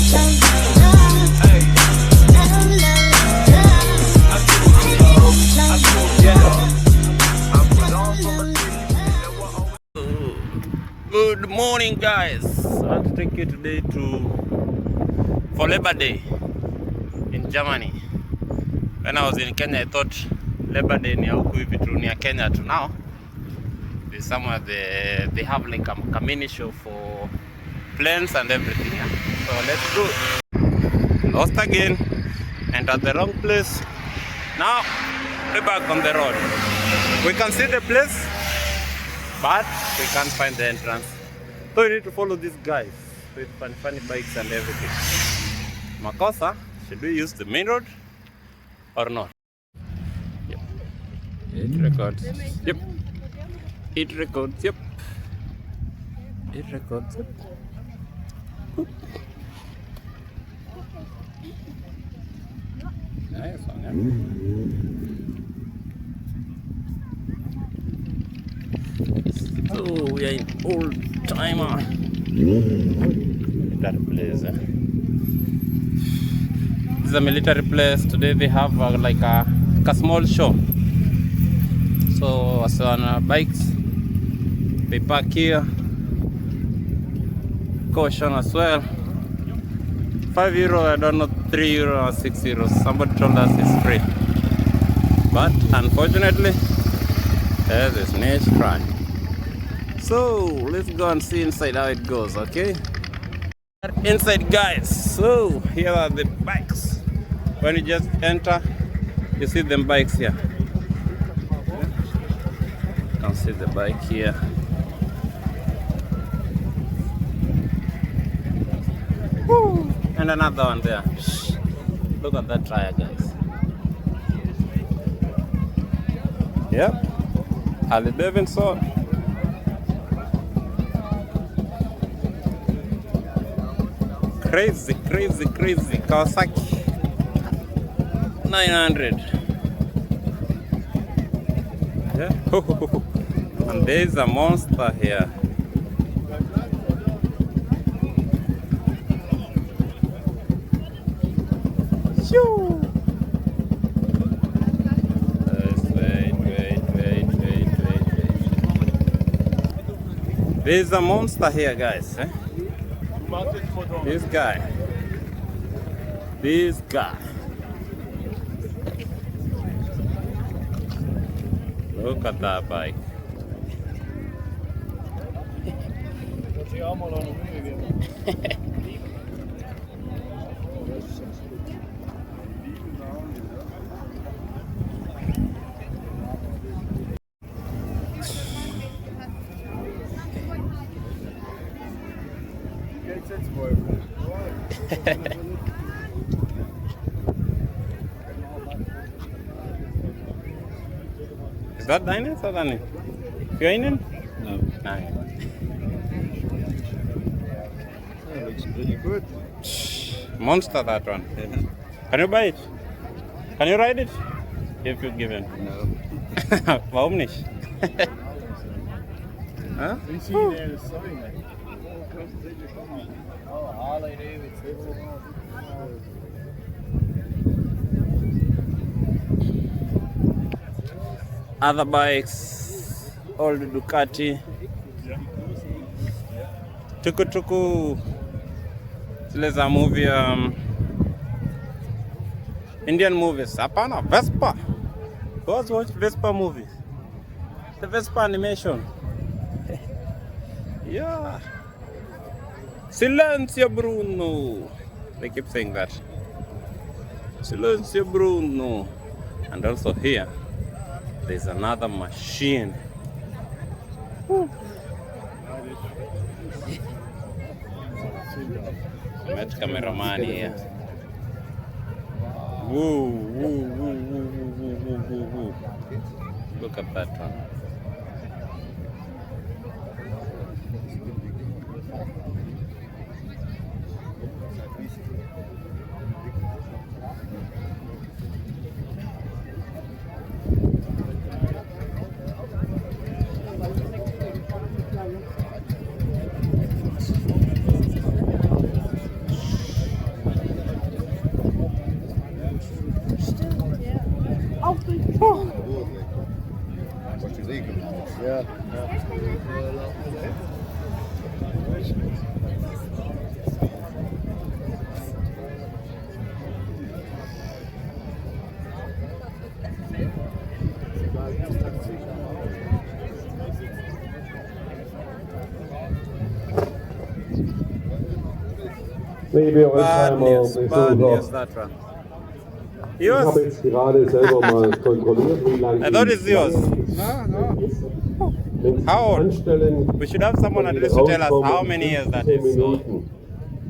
Good morning, guys. I want to take you today for Labor Day in Germany. When I was in Kenya, I thought Labor Day near Kenya to now. There's somewhere they have like a mini show for planes and everything. Yeah? So let's go. Lost again, entered the wrong place. Now we're back on the road. We can see the place, but we can't find the entrance. So we need to follow these guys with funny bikes and everything. Makosa, should we use the main road or not? Yep. It records. Yep. It records. Yep. It records. Yep. Nice one, yeah? So we are in old timer military place. This is a military place. Today they have like a small show. So on bikes they park here. Caution as well. €5, I don't know, €3 or €6. Somebody told us it's free. But unfortunately, there's a snitch crime. So let's go and see inside how it goes, okay? Inside, guys. So here are the bikes. When you just enter, you see them bikes here. You can see the bike here. Woo. And another one there. Look at that tire, guys. Yep. Harley Davidson. Crazy Kawasaki 900. Yeah. And there's a monster here. Shoo. Wait. There's a monster here, guys. This guy. Look at that bike. Is that Diners or Danny? You're in it? No. No. That looks pretty good. Monster, that one. Can you buy it? Can you ride it? If you're given. No. Warum nicht? Huh? We see there the sign. Oh, Harley Davidson. Other bikes, old Ducati, tuku, zile za movie, Indian movies. Hapana, Vespa. Who has watched Vespa movies? The Vespa animation. Yeah. Silenzio Bruno. They keep saying that. Silenzio Bruno. And also here, there's another machine. Woo. Met cameraman here. Woo. Look at that one. Liebe Bad news, Oldtimer-Besucher, that one. ich Yours? habe jetzt gerade selber mal kontrolliert, wie lange I thought it's yours. How old? Anstellen. We should have someone at least to tell us how many years that is. So.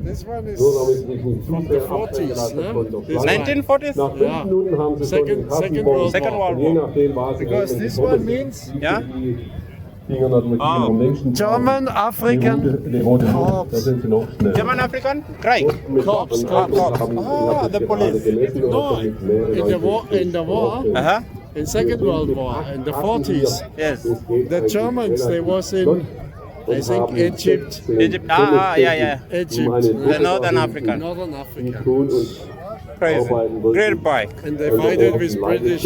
This one is Nur damit ich nicht from zu the sehr ablenken 40s, lasse ne? von der This Flasche. 1940s? Nach 5 Ja. Minuten haben sie schon den Second Kassenbon. World Second World Je War. nachdem, was sie Because nehmen, this die one Pommes, means Ja? die Dinger natürlich Ah. am längsten German, fahren. African, Die rote Haut, da sind sie noch schnell. German African? Right. Corps. The police. No, in the war, Uh-huh. in Second World War, in the 40s, Yes. the Germans, they was in, I think, Egypt, Egypt. Yeah. Egypt, The Northern African. Northern Africa, Crazy. Great bike. and they fight it with British.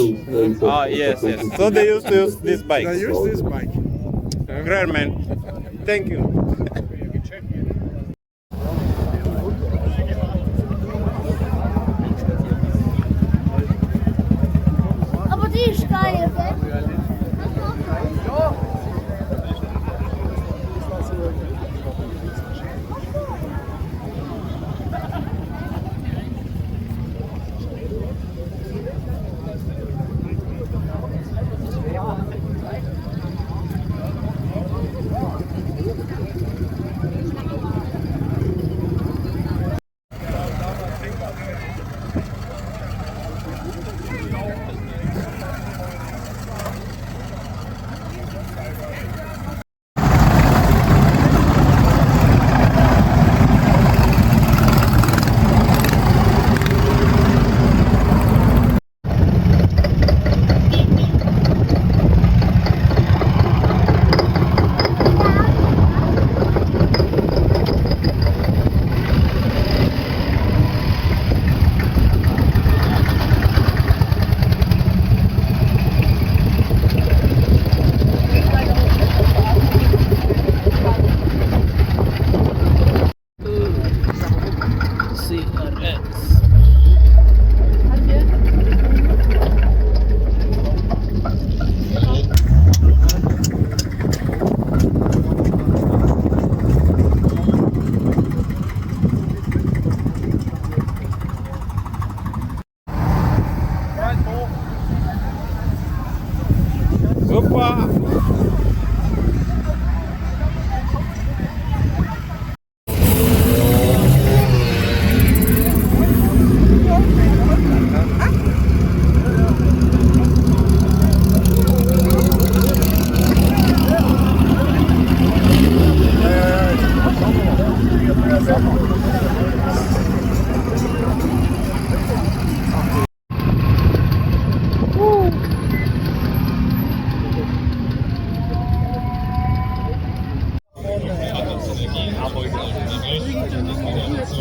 Ah, yes. So they used to use this bike. They use this bike. Great, man. Thank you. Aber die ist geil, gell? Super.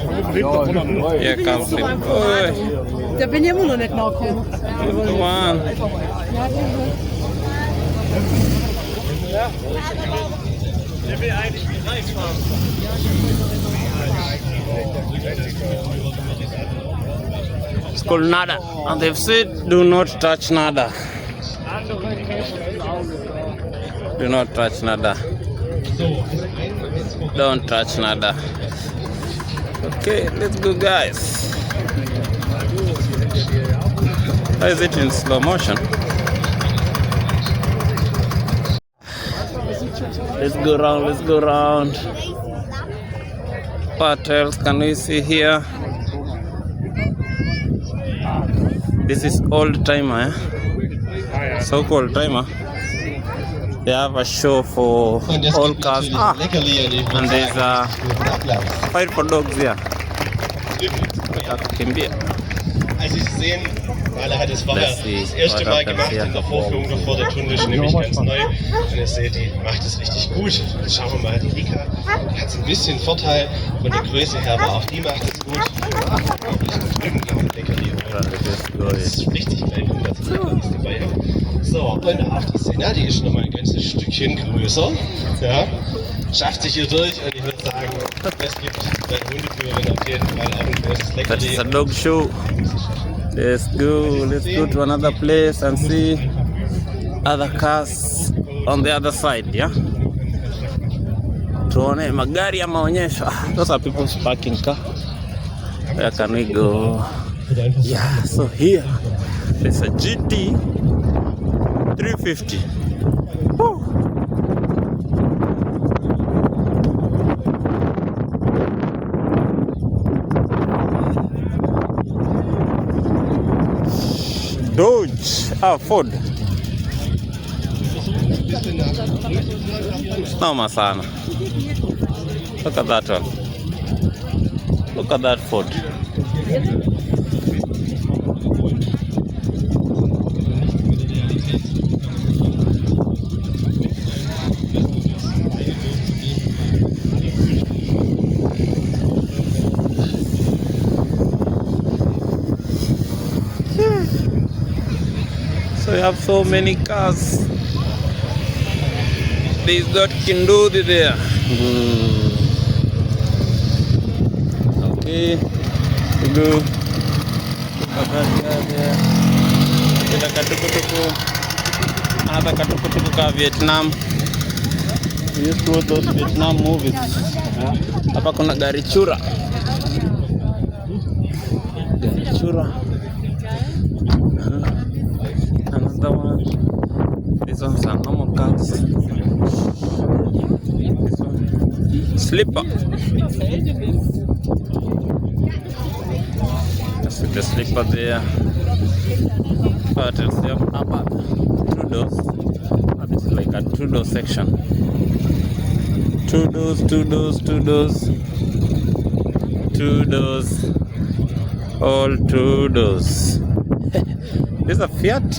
Here comes it. Oh, Da bin ich immer noch nicht nachgekommen. come on. It's called nada, and they've said do not touch nada. Do not touch nada. Don't touch nada. Okay, let's go, guys. How is it in slow motion? Let's go round, let's go round. What else can we see here? This is old timer, eh? So called timer. They have a show for all cars. And there's a fight for dogs here. Also Sie sehen, Maler hat es vorher das erste Mal gemacht in der Vorführung davor, der Tunnel ist nämlich ganz neu und ihr seht, die macht es richtig gut. Jetzt schauen wir mal, die Rika, die hat ein bisschen Vorteil von der Größe her, aber auch die macht es gut. Das ist richtig klein, was dabei hat. So, und auch die Sena, die ist noch mal ein ganzes Stückchen größer. Ja, schafft sich hier durch und ich würde sagen, das gibt bei Hundeführern auf jeden Fall auch ein großes Leckerli. That is a dog show. Let's go to another place and see other cars on the other side, yeah? Tuone magari ya maonyesho. Those are people's parking car. Where can we go? Yeah, so here there's a GT 350. Woo. Dodge, Ford. Noma sana. Look at that one. Look at that Ford. So you have so many cars. There's that Kindudi there. Okay, we go. Kita katukutuku. Another katukutuku ka Vietnam. We used to watch those Vietnam movies. Hapa kuna gari chura. Gari chura. Another one. This one's a normal cars. This one. Slipper. That's the slipper there. But it's about 2 doors. It's like a 2-door section. 2 doors, 2 doors, 2 doors. 2 doors. All 2 doors. This is a Fiat.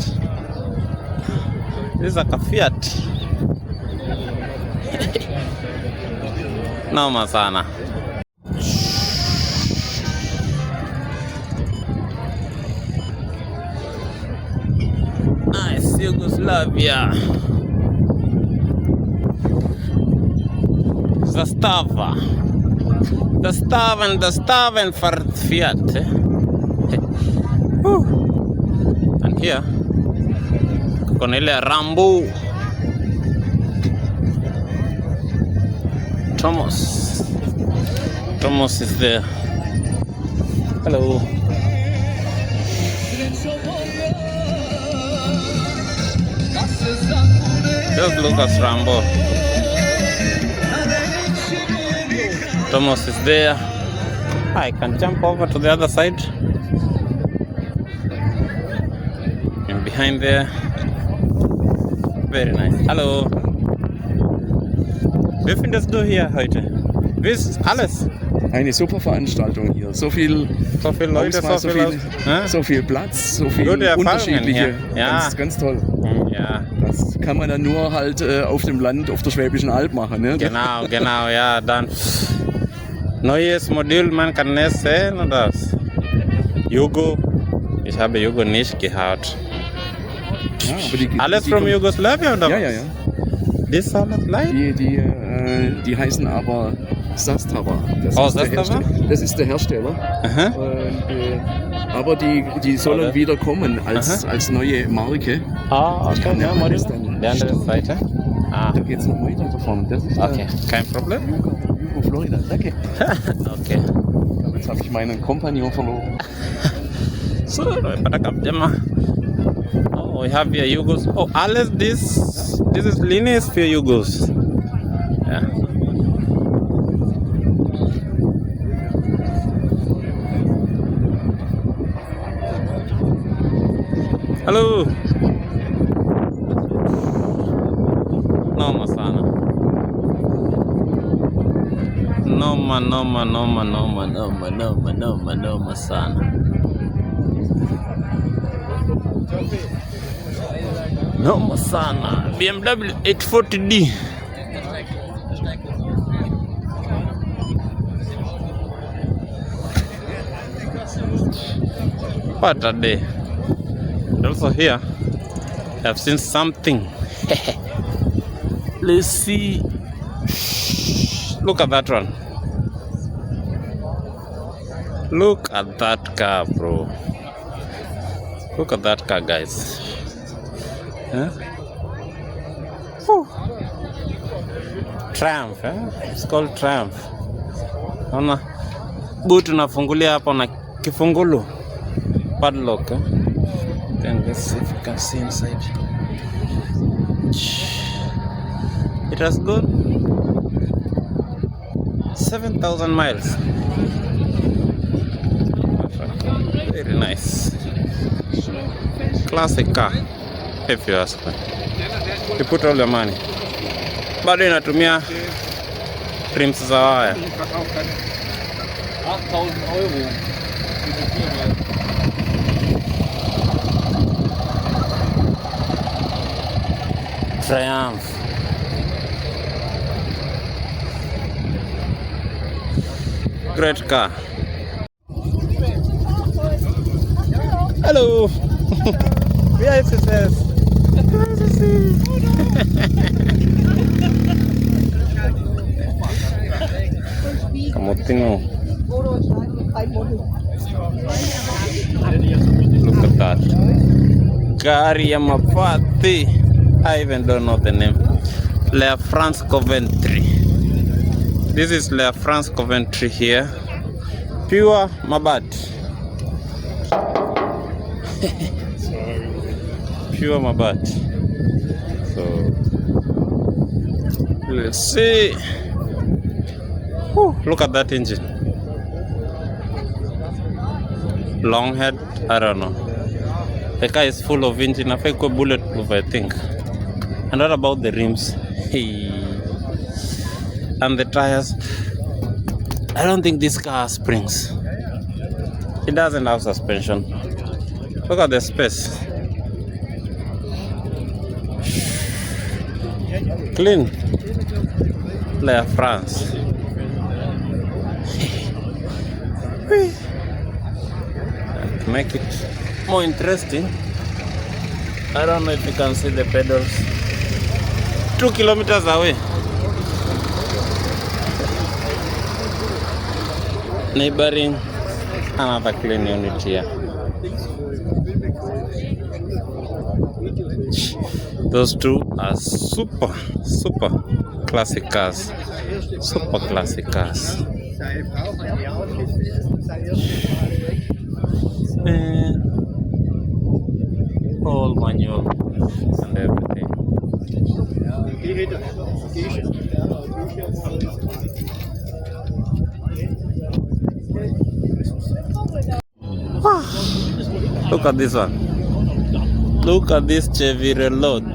This is like a Fiat. Noma sana. Nice Yugoslavia. Zastava. The for Fiat. And here, kuna ile Rambo. Thomas is there. Hello. Just look at Rambo. Thomas is there. I can jump over to the other side. And behind there. Very nice. Hallo. Wie findest du hier heute? Wie ist alles? Eine super Veranstaltung hier. So viel Leute, Auswahl, so viel Platz, so viel unterschiedliche. Ja. Ganz toll. Ja. Das kann man dann nur halt auf dem Land, auf der Schwäbischen Alb machen. Ne? Genau, ja. Dann neues Modul, man kann es sehen oder das? Jugo. Ich habe Jugo nicht gehört. Ja, aber alles from Jugoslawien oder was? Ja. Das ist alles live? Die heißen aber Zastava. Das ist der Hersteller. Aber die sollen wieder kommen als neue Marke. Okay. Ja, mal das dann. Die andere Seite? Da geht es noch weiter davon. Das ist okay, kein Problem. Jugo Florida, danke. Okay. Jetzt habe ich meinen Kompagnon verloren. So, pada kap jama. Oh, we have here Jugos. Oh, alles this is lineage for Jugos. Yeah. Hello. Noma sana. Noma sana. Noma sana. BMW 840D. What a day. Also here, I've seen something. Let's see. Look at that one. Look at that car, bro. Look at that car, guys. Huh? Triumph, eh? It's called Triumph. boot unafungulia hapo na kifungulu padlock. Then let's see if you can see inside. It has gone 7,000 miles. Very nice. Classic car, if you ask me. You put all your money. Bado inatumia rims za waya. 8.000 Euro. Triumph. Great car. Hello. BISS. Camotino. Look at that. Gari ya mapati. I even don't know the name. La France Coventry. This is La France Coventry here. Pure Mabat. Pure Mabat. So let's see. Whew, look at that engine. Long head, I don't know. The car is full of engine. I think bulletproof, I think. And what about the rims? Hey. And the tires. I don't think this car has springs. It doesn't have suspension. Look at the space. Clean. La France. And to make it more interesting, I don't know if you can see the pedals. 2 kilometers away. Neighboring another clean unit here. Those two are super classic cars. Super classic cars. And all manual and everything. Look at this one. Look at this Chevrolet.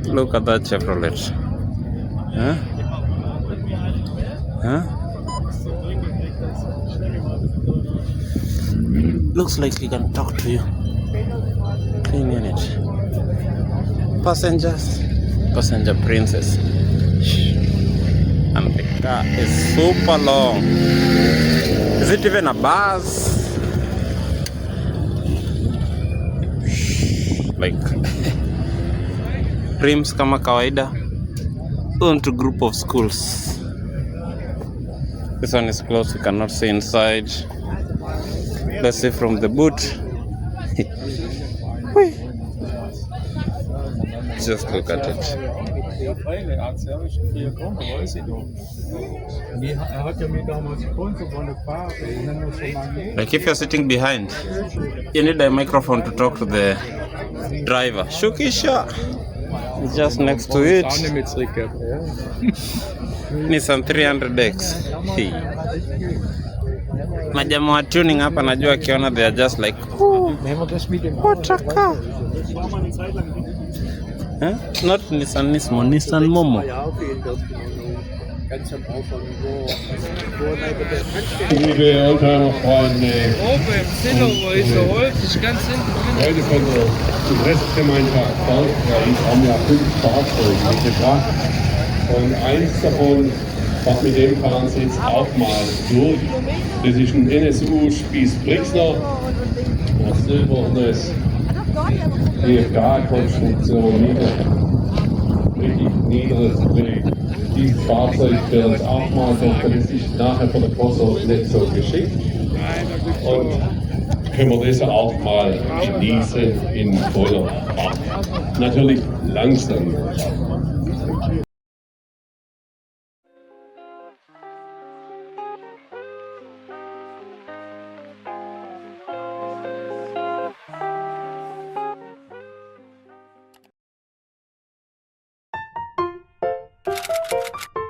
Look at that Chevrolet. Huh? Huh? Looks like he can talk to you. Clean unit. Passenger princess. And the car is super long. Is it even a bus? Like rims kama kawaida. Onto group of schools. This one is closed, you cannot see inside. Let's see from the boot. Just look at it. Like if you're sitting behind, you need a microphone to talk to the driver. Shukisha is just next to it. Nissan 300X. Majamaa wa tuning hapa najua akiona they are just like, oh, what a car. Huh? Not Nissan Nismo, Nissan Momo. Liebe Oldtimer-Freunde, heute von der Restgemeinschaft Bergkreis haben wir 5 Fahrzeuge mitgebracht. Und eins davon, was mit dem fahren Sie jetzt auch mal durch. Das ist ein NSU Spieß Brixner, ein silbernes DFK-Konstruktion, richtig niederes Bild. Dieses Fahrzeug wird uns auch mal durch, das ist nachher von der Post nicht so geschickt. Und können wir das auch mal genießen in voller Fahrt. Natürlich langsam. Ciao.